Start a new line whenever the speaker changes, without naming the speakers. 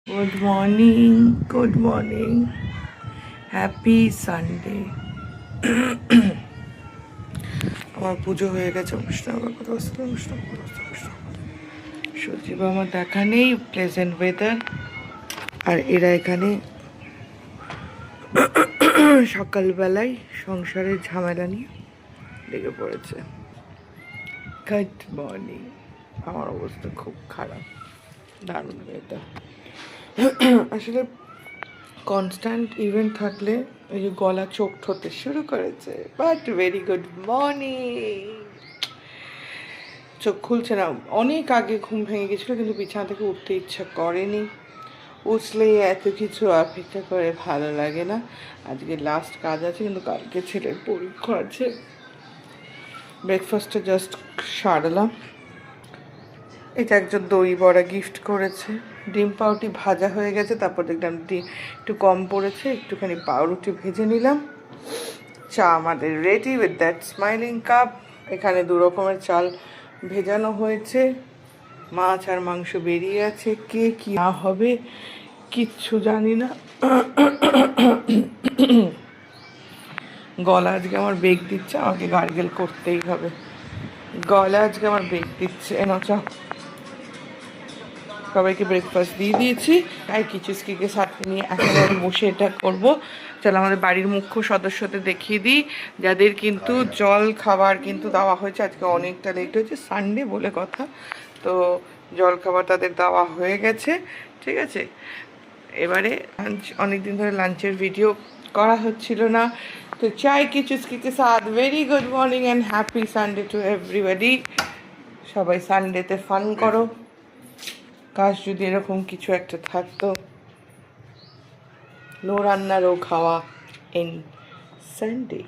Good morning, good morning, happy Sunday. আমার পুজো হয়ে গেছে। সজীব আমার দেখা নেই, প্লেজেন্ট ওয়েদার। আর এরা এখানে সকালবেলায় সংসারের ঝামেলা নিয়ে লেগে পড়েছে। Good morning. আমার অবস্থা খুব খারাপ, দারুণ ওয়েদার। আসলে কনস্ট্যান্ট ইভেন্ট থাকলে ওই যে গলা চোখ হতে শুরু করেছে। But very good morning. চোখ খুলছে না, অনেক আগে ঘুম ভেঙে গেছিলো, কিন্তু বিছানা থেকে উঠতে ইচ্ছা করেনি। উঠলেই এত কিছু অপেক্ষা করে ভালো লাগে না। আজকে লাস্ট কাজ আছে, কিন্তু কালকে ছেলের পরীক্ষা আছে। ব্রেকফাস্টটা জাস্ট সারলাম। এটা একজন দই বড়া গিফট করেছে। ডিম পাউরুটি ভাজা হয়ে গেছে, তারপর দেখলাম একটু কম পড়েছে, একটুখানি পাউরুটি ভেজে নিলাম। চা আমাদের ready with that smiling cup. এখানে 2 রকমের চাল ভেজানো হয়েছে। মাছ আর মাংস বেরিয়ে আছে। কে কি না হবে কিচ্ছু জানি না। গলা আজকে আমার বেগ দিচ্ছে, আমাকে গার্গেল করতেই হবে। গলা আজকে আমার বেগ দিচ্ছে। চা সবাইকে ব্রেকফাস্ট দিয়ে দিয়েছি। আর কিচুসকিকে সাথে নিয়ে একেবারে বসে এটা করবো। চলো আমাদের বাড়ির মুখ্য সদস্যদের দেখিয়ে দিই, যাদের কিন্তু জল খাবার কিন্তু দেওয়া হয়েছে। আজকে অনেকটা লেট হয়েছে, সানডে বলে কথা। তো জল খাবার তাদের দেওয়া হয়ে গেছে, ঠিক আছে। এবারে লাঞ্চ, অনেকদিন ধরে লাঞ্চের ভিডিও করা হচ্ছিল না। তো চাই কিচুসকিকে সাথ very good morning and happy Sunday to everybody. সবাই সানডেতে ফান করো। কাশ যদি এরকম কিছু একটা থাকতো, নো রান্নারও খাওয়া ইন সানডে।